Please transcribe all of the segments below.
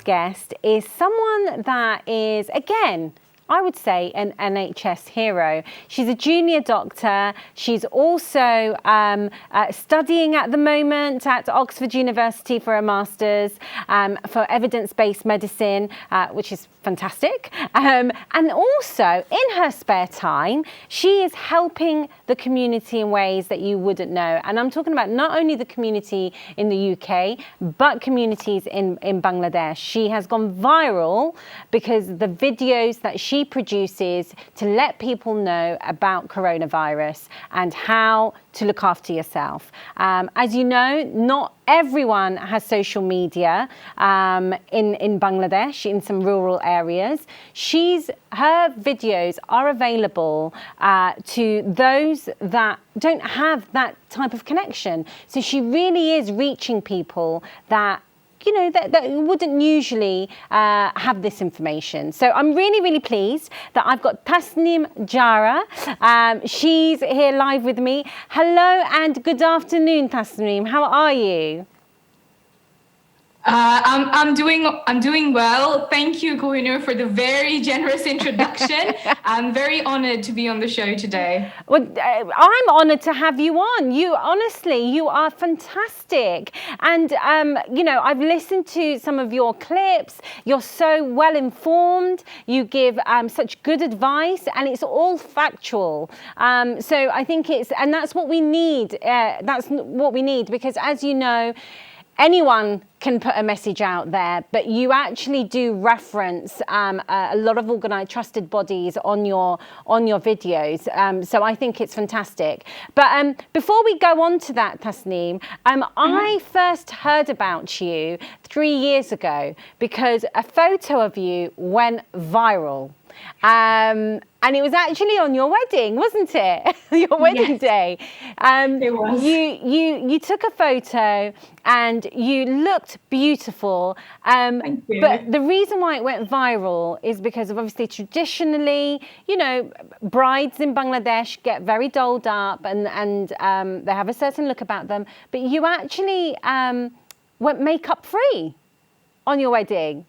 next guest is someone that is, again, I would say an NHS hero. She's a junior doctor. She's also studying at the moment at Oxford University for a master's for evidence-based medicine, which is fantastic. And also, in her spare time, she is helping the community in ways that you wouldn't know. And I'm talking about not only the community in the UK, but communities in Bangladesh. She has gone viral because the videos that she produces to let people know about coronavirus and how to look after yourself. As you know, not everyone has social media in Bangladesh, in some rural areas. Her videos are available to those that don't have that type of connection. So she really is reaching people that that wouldn't usually have this information. So I'm really, really pleased that I've got Tasnim Jara. She's here live with me. Hello and good afternoon, Tasnim. How are you? I'm doing well. Thank you, Kohinoor, for the very generous introduction. I'm very honored to be on the show today. Well, I'm honored to have you on. You are fantastic. And, I've listened to some of your clips. You're so well informed. You give such good advice and it's all factual. So I think and that's what we need. That's what we need because as you know, anyone can put a message out there, but you actually do reference a lot of trusted bodies on your videos. So I think it's fantastic. But before we go on to that, Tasnim, I first heard about you 3 years ago because a photo of you went viral. And it was actually on your wedding, wasn't it? Your wedding day. It was. You took a photo and you looked beautiful. Thank you. But the reason why it went viral is because of obviously traditionally, brides in Bangladesh get very dolled up and they have a certain look about them. But you actually went makeup free on your wedding.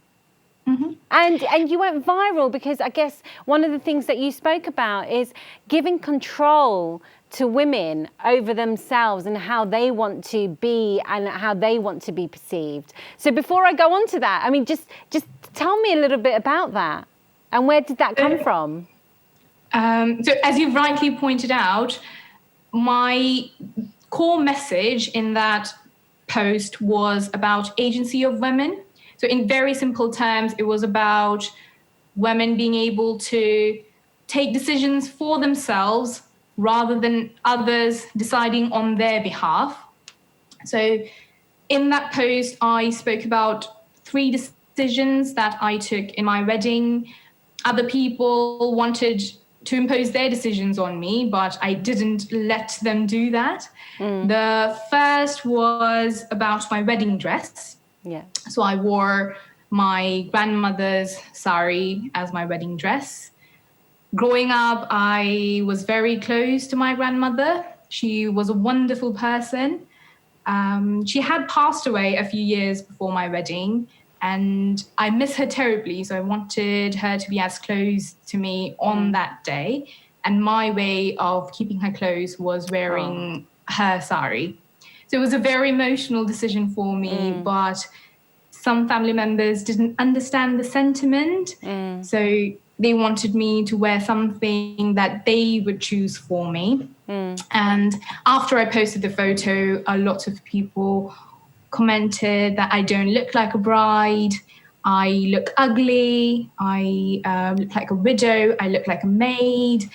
Mm-hmm. And you went viral because I guess one of the things that you spoke about is giving control to women over themselves and how they want to be and how they want to be perceived. So before I go on to that, I mean, just tell me a little bit about that and where did that come from? So as you've rightly pointed out, my core message in that post was about agency of women. So in very simple terms, it was about women being able to take decisions for themselves rather than others deciding on their behalf. So in that post, I spoke about 3 decisions that I took in my wedding. Other people wanted to impose their decisions on me, but I didn't let them do that. The first was about my wedding dress. Yeah. So I wore my grandmother's sari as my wedding dress. Growing up, I was very close to my grandmother. She was a wonderful person. She had passed away a few years before my wedding, and I miss her terribly. So I wanted her to be as close to me on that day. And my way of keeping her close was wearing her sari. So it was a very emotional decision for me, but some family members didn't understand the sentiment. So they wanted me to wear something that they would choose for me. And after I posted the photo, a lot of people commented that I don't look like a bride, I look ugly, I look like a widow, I look like a maid.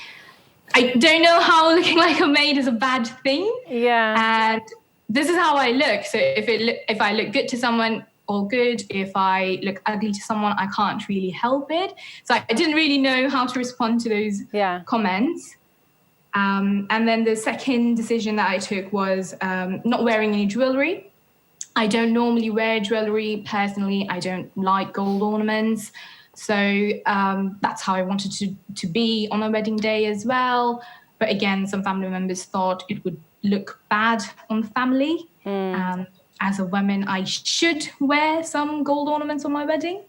I don't know how looking like a maid is a bad thing. Yeah. And this is how I look. So if I look good to someone, all good. If I look ugly to someone, I can't really help it. So I didn't really know how to respond to those comments. And then the second decision that I took was not wearing any jewelry. I don't normally wear jewelry personally. I don't like gold ornaments. So that's how I wanted to be on a wedding day as well. But again, some family members thought it would look bad on the family. as a woman, I should wear some gold ornaments on my wedding.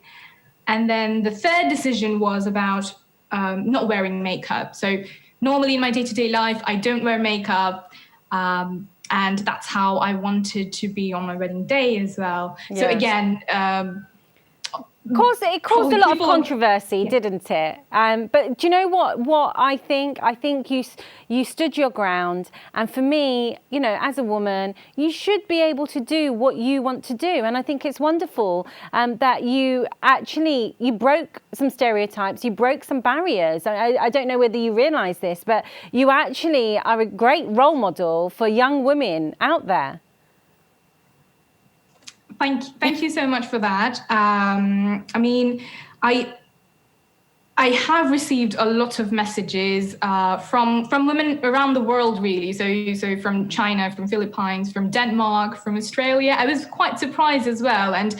And then the third decision was about not wearing makeup. So normally in my day-to-day life, I don't wear makeup. And that's how I wanted to be on my wedding day as well. Yes. So again, it caused a lot of controversy, didn't it? But do you know what? What I think you stood your ground, and for me, you know, as a woman, you should be able to do what you want to do, and I think it's wonderful that you broke some stereotypes, you broke some barriers. I don't know whether you realise this, but you actually are a great role model for young women out there. Thank you so much for that. I mean, I have received a lot of messages from women around the world, really. So from China, from Philippines, from Denmark, from Australia. I was quite surprised as well. And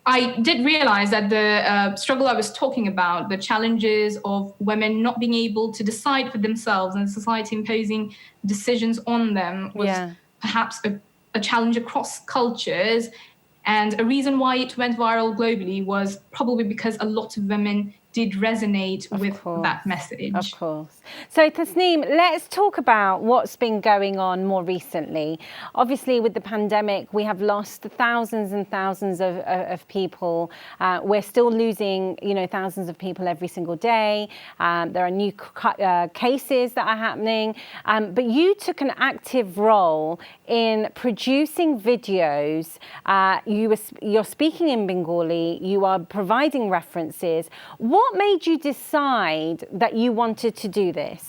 I did realize that the struggle I was talking about, the challenges of women not being able to decide for themselves and society imposing decisions on them was perhaps a challenge across cultures. And a reason why it went viral globally was probably because a lot of women did resonate with that message. Of course. So Tasnim, let's talk about what's been going on more recently. Obviously, with the pandemic, we have lost thousands and thousands of people. We're still losing, you know, thousands of people every single day. There are new cases that are happening. But you took an active role in producing videos. You're speaking in Bengali. You are providing references. What made you decide that you wanted to do this?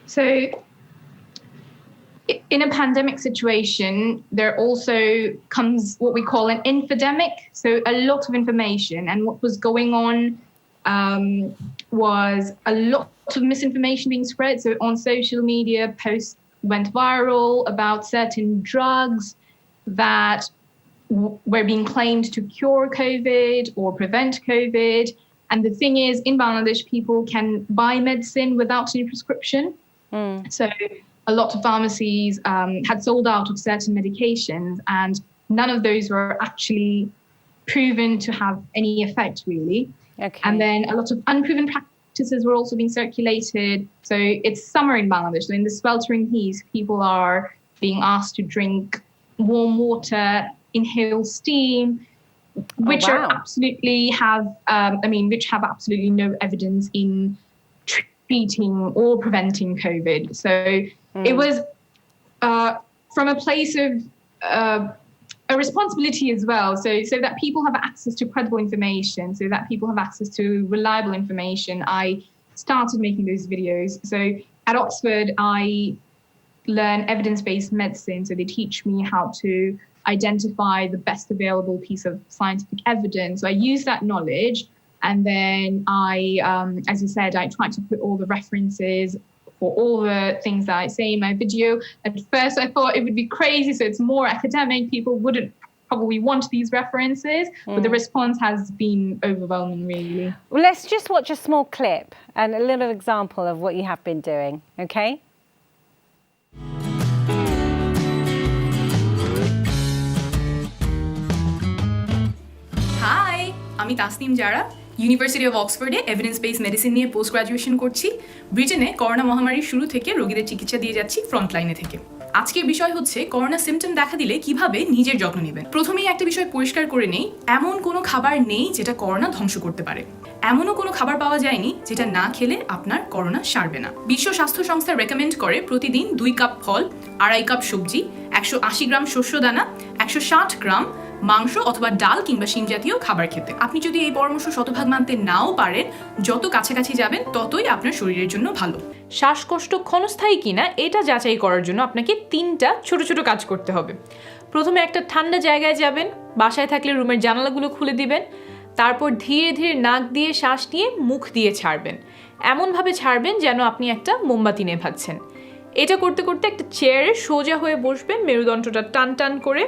So in a pandemic situation, there also comes what we call an infodemic. So a lot of information, and what was going on was a lot of misinformation being spread. So on social media, posts went viral about certain drugs that were being claimed to cure COVID or prevent COVID. And the thing is, in Bangladesh, people can buy medicine without any prescription. So a lot of pharmacies had sold out of certain medications, and none of those were actually proven to have any effect, really. Okay. And then a lot of unproven practices were also being circulated. So it's summer in Bangladesh. So in the sweltering heat, people are being asked to drink warm water, inhale steam, which are absolutely which have absolutely no evidence in treating or preventing COVID. So it was from a place of a responsibility as well. So that people have access to credible information, so that people have access to reliable information. I started making those videos. So at Oxford, I learn evidence-based medicine. So they teach me how to identify the best available piece of scientific evidence. So I use that knowledge, and then I, as you said, I try to put all the references for all the things that I say in my video. At first, I thought it would be crazy, so it's more academic. People wouldn't probably want these references, but the response has been overwhelming, really. Well, let's just watch a small clip and a little example of what you have been doing, okay? Hi, আমি Tasnim Jara, university of অক্সফোর্ডে evidence based medicine নিয়ে post graduation করছি। ব্রিটেনে corona মহামারীর শুরু থেকে রোগীদের চিকিৎসা দিয়ে যাচ্ছি ফ্রন্ট লাইনে থেকে। আজকের বিষয় হচ্ছে করোনা সিমটম দেখা দিলে কিভাবে নিজের যত্ন নেবেন। প্রথমেই একটা বিষয় পরিষ্কার করে নেই, এমন কোনো খাবার নেই যেটা করোনা ধ্বংস করতে পারে। এমনও কোনো খাবার পাওয়া যায়নি যেটা না খেলে আপনার করোনা সারবে না। বিশ্ব স্বাস্থ্য সংস্থা রেকমেন্ড করে প্রতিদিন 2 কাপ ফল, 2.5 কাপ সবজি, 180 গ্রাম শস্যদানা, 160 গ্রাম মাংস অথবা ডাল কিংবা শিম জাতীয় খাবার খেতে। আপনি যদি এই পরামর্শ শতভাগ মানতে নাও পারেন, যত কাছাকাছি যাবেন ততই আপনার শরীরের জন্য ভালো। শ্বাসকষ্ট ক্ষণস্থায়ী কিনা এটা যাচাই করার জন্য আপনাকে 3টা ছোট ছোট কাজ করতে হবে। প্রথমে একটা ঠান্ডা জায়গায় যাবেন, বাসায় থাকলে রুমের জানালাগুলো খুলে দিবেন, তারপর ধীরে ধীরে নাক দিয়ে শ্বাস নিয়ে মুখ দিয়ে ছাড়বেন। এমনভাবে ছাড়বেন যেন আপনি একটা মোমবাতি নেভাচ্ছেন। এটা করতে করতে একটা চেয়ারে সোজা হয়ে বসবেন, মেরুদণ্ডটা টান টান করে।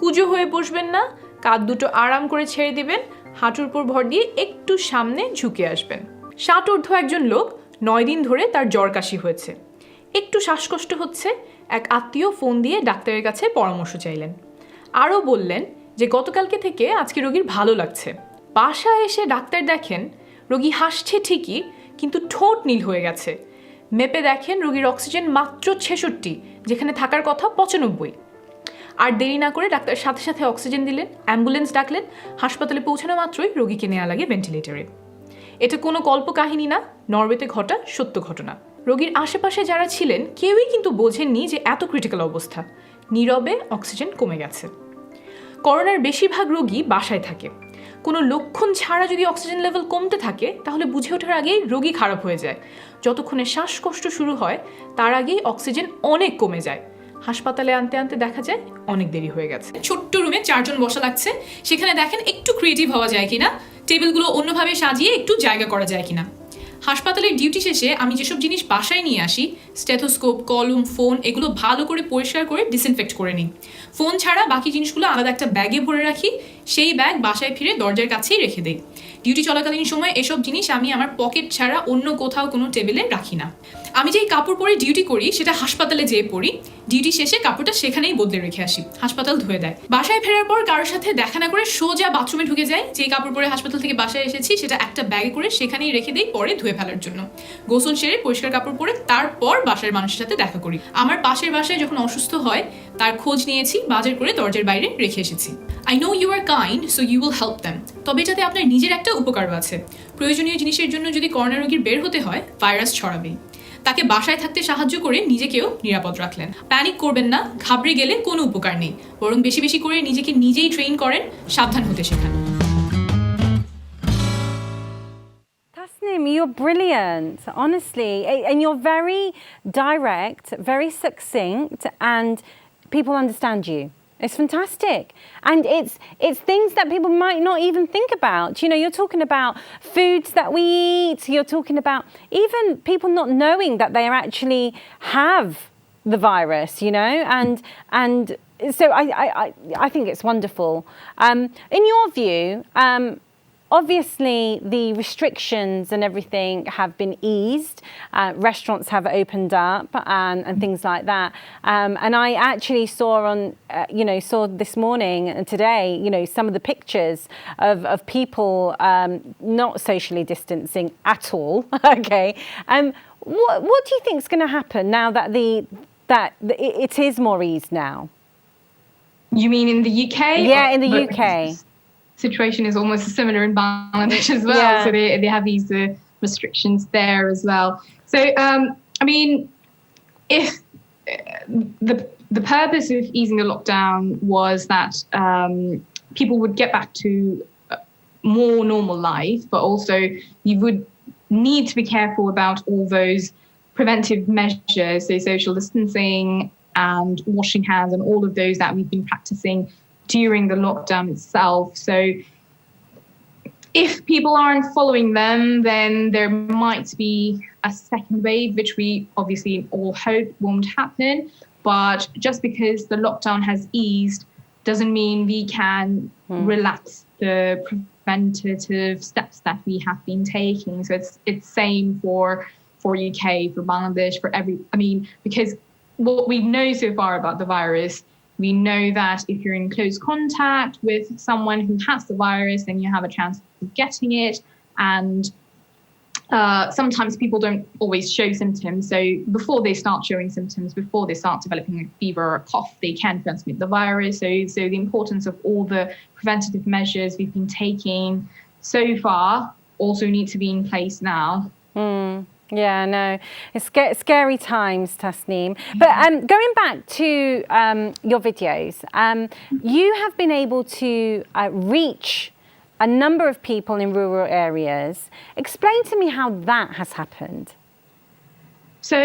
কুজো হয়ে বসবেন না, কাঁধ দুটো আরাম করে ছেড়ে দিবেন, হাঁটুর উপর ভর দিয়ে একটু সামনে ঝুঁকে আসবেন। ষাটোর্ধ্ব একজন লোক 9 দিন ধরে তার জ্বর কাশি হয়েছে। একটু শ্বাসকষ্ট হচ্ছে, এক আত্মীয় ফোন দিয়ে ডাক্তারের কাছে পরামর্শ চাইলেন। আরও বললেন যে গতকালকে থেকে আজকে রোগীর ভালো লাগছে। বাসায় এসে ডাক্তার দেখেন রোগী হাসছে ঠিকই, কিন্তু ঠোঁট নীল হয়ে গেছে। মেপে দেখেন রোগীর অক্সিজেন মাত্র 66, যেখানে থাকার কথা 95। আর দেরি না করে ডাক্তার সাথে সাথে অক্সিজেন দিলেন, অ্যাম্বুলেন্স ডাকলেন। হাসপাতালে পৌঁছানো মাত্রই রোগীকে নেওয়া লাগে ভেন্টিলেটরে। এটা কোনো কল্পকাহিনী না, নরওয়েতে ঘটা সত্য ঘটনা। রোগীর আশেপাশে যারা ছিলেন কেউই কিন্তু বোঝেননি যে এত ক্রিটিক্যাল অবস্থা। নীরবে অক্সিজেন কমে গেছে। করোনার বেশিরভাগ রোগী বাসায় থাকে। কোনো লক্ষণ ছাড়া যদি অক্সিজেন লেভেল কমতে থাকে তাহলে বুঝে ওঠার আগেই রোগী খারাপ হয়ে যায়। যতক্ষণে শ্বাসকষ্ট শুরু হয় তার আগেই অক্সিজেন অনেক কমে যায়। হাসপাতালে আনতে আনতে দেখা যায় অনেক দেরি হয়ে গেছে। ছোট্ট রুমে 4 জন বসা লাগছে, সেখানে দেখেন একটু ক্রিয়েটিভ হওয়া যায় কিনা, টেবিলগুলো অন্যভাবে সাজিয়ে একটু জায়গা করা যায় কিনা। হাসপাতালের ডিউটি শেষে আমি যেসব জিনিস বাসায় নিয়ে আসি, স্টেথোস্কোপ, কলম, ফোন, এগুলো ভালো করে পরিষ্কার করে ডিসইনফেক্ট করে নিই। ফোন ছাড়া বাকি জিনিসগুলো আলাদা একটা ব্যাগে ভরে রাখি, সেই ব্যাগ বাসায় ফিরে দরজার কাছেই রেখে দেই। ডিউটি চলাকালীন সময় এসব জিনিস আমি আমার পকেট ছাড়া অন্য কোথাও কোনো টেবিলে রাখি না। আমি যেই কাপড় পরে ডিউটি করি সেটা হাসপাতালে যেয়ে পরি, ডিউটি শেষে কাপড়টা সেখানেই বদলে রেখে আসি, হাসপাতাল ধুয়ে দেয়। বাসায় ফেরার পর কারোর সাথে দেখা না করে সোজা বাথরুমে ঢুকে যাই, যেই কাপড় পরে হাসপাতাল থেকে বাসায় এসেছি সেটা একটা ব্যাগে করে সেখানেই রেখে দিই পরে ধুয়ে ফেলার জন্য। গোসল সেরে পরিষ্কার কাপড় পরে তারপর বাসার মানুষের সাথে দেখা করি। আমার পাশের বাসায় যখন অসুস্থ হয় তার খোঁজ নিয়েছি, বাজার করে দরজার বাইরে রেখে এসেছি। I know you are kind, so you will help them. তবে এটাতে আপনার নিজের একটা উপকারও আছে। প্রয়োজনীয় জিনিসের জন্য যদি করোনা রোগীর বের হতে হয়, ভাইরাস ছড়াবেই। তাকে বাসায় থাকতে সাহায্য করে নিজেকেও নিরাপদ রাখলেন। প্যানিক করবেন না, ঘাবড়ে গেলে কোনো উপকার নেই, বরং বেশি বেশি করে নিজেকে নিজেই ট্রেন করেন, সাবধান হতে শেখান। Tasnim, you're brilliant, honestly, and you're very direct, very succinct, and people understand you. It's fantastic. And it's things that people might not even think about. You know, you're talking about foods that we eat, you're talking about even people not knowing that they actually have the virus, you know, and so I think it's wonderful. In your view, obviously, the restrictions and everything have been eased. Restaurants have opened up and things like that. And I actually saw saw this morning and today, some of the pictures of people not socially distancing at all. Okay. What do you think is going to happen now that it is more eased now? You mean in the UK? Yeah, in the UK. Situation is almost similar in Bangladesh as well. Yeah. So they have these restrictions there as well. So, I mean, if the purpose of easing the lockdown was that people would get back to more normal life, but also you would need to be careful about all those preventive measures, so social distancing and washing hands and all of those that we've been practicing during the lockdown itself. So if people aren't following them, then there might be a second wave, which we obviously all hope won't happen. But just because the lockdown has eased doesn't mean we can relax the preventative steps that we have been taking. So it's same for UK, for Bangladesh, because what we know so far about the virus, we know that if you're in close contact with someone who has the virus, then you have a chance of getting it. And sometimes people don't always show symptoms. So before they start showing symptoms, before they start developing a fever or a cough, they can transmit the virus. So the importance of all the preventative measures we've been taking so far also need to be in place now. Yeah, no, it's scary times, Tasnim. But going back to your videos, you have been able to reach a number of people in rural areas. Explain to me how that has happened. So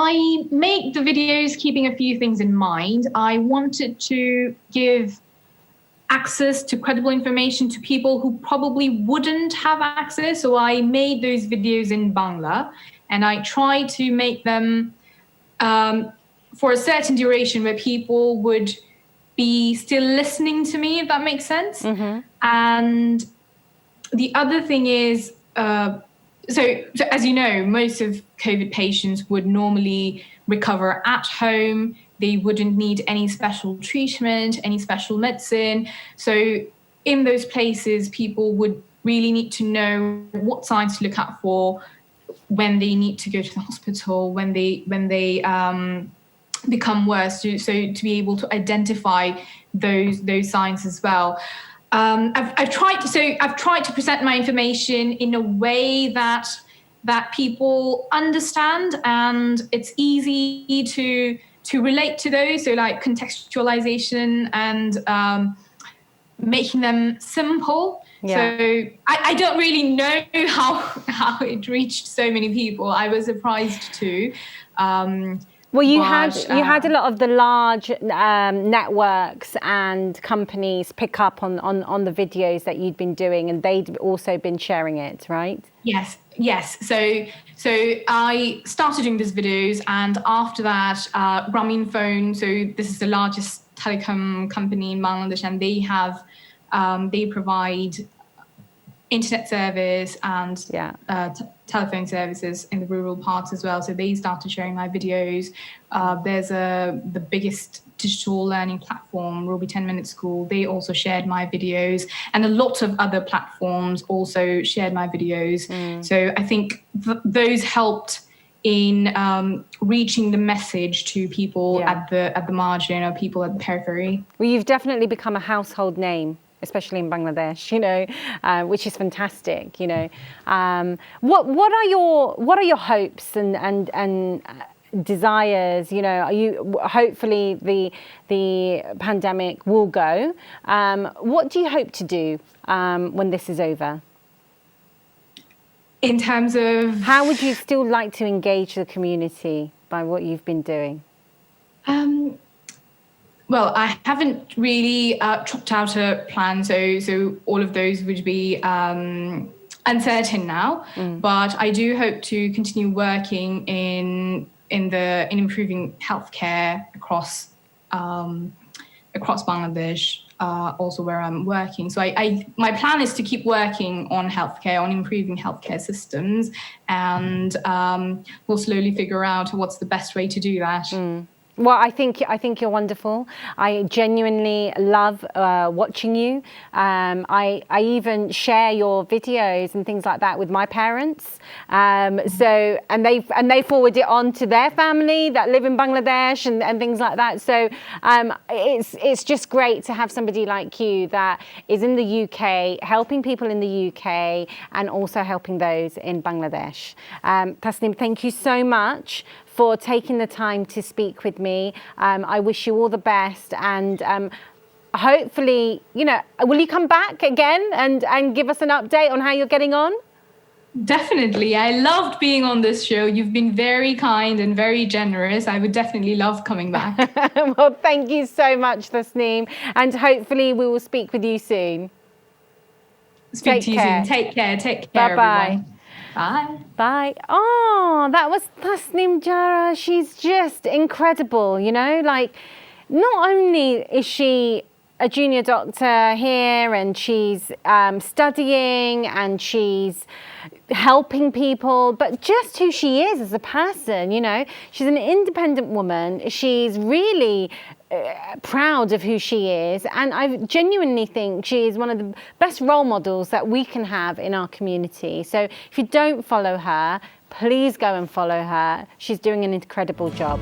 I make the videos keeping a few things in mind. I wanted to give access to credible information to people who probably wouldn't have access. So I made those videos in Bangla, and I try to make them for a certain duration where people would be still listening to me, if that makes sense. Mm-hmm. And the other thing is so as you know, most of COVID patients would normally recover at home. They wouldn't need any special treatment, any special medicine. So in those places, people would really need to know what signs to look out for when they need to go to the hospital, when they become worse, so to be able to identify those signs as well. I've tried to present my information in a way that people understand, and it's easy to relate to those. So like contextualization and making them simple. Yeah. So I don't really know how it reached so many people. I was surprised too. Well, you had a lot of the large networks and companies pick up on the videos that you'd been doing, and they'd also been sharing it, right? Yes. So I started doing these videos, and after that, Grameenphone. So this is the largest telecom company in Bangladesh, and they provide internet service and telephone services in the rural parts as well. So they started sharing my videos. There's the biggest digital learning platform, Ruby 10-Minute School. They also shared my videos, and a lot of other platforms also shared my videos. So I think those helped in reaching the message to people at the margin, or people at the periphery. Well, you've definitely become a household name, especially in Bangladesh, which is fantastic. What are your hopes and desires? Are you, hopefully the pandemic will go. What do you hope to do when this is over? In terms of how would you still like to engage the community by what you've been doing? Well, I haven't really chopped out a plan, so all of those would be uncertain now. But I do hope to continue working in improving healthcare across Bangladesh, also where I'm working. So my plan is to keep working on healthcare, on improving healthcare systems, and we'll slowly figure out what's the best way to do that. Well, I think you're wonderful. I genuinely love watching you. I even share your videos and things like that with my parents. And they forward it on to their family that live in Bangladesh and things like that. So it's just great to have somebody like you that is in the UK, helping people in the UK and also helping those in Bangladesh. Tasnim, thank you so much for taking the time to speak with me. I wish you all the best, and hopefully, will you come back again and give us an update on how you're getting on? Definitely. I loved being on this show. You've been very kind and very generous. I would definitely love coming back. Well, thank you so much, Tasnim, and hopefully we will speak with you soon. Speak to you soon. Take care. Bye-bye. Everyone. Bye. Bye. Oh, that was Tasnim Jara. She's just incredible, not only is she a junior doctor here and she's studying and she's helping people, but just who she is as a person, she's an independent woman. She's really proud of who she is, and I genuinely think she is one of the best role models that we can have in our community. So if you don't follow her, please go and follow her. She's doing an incredible job.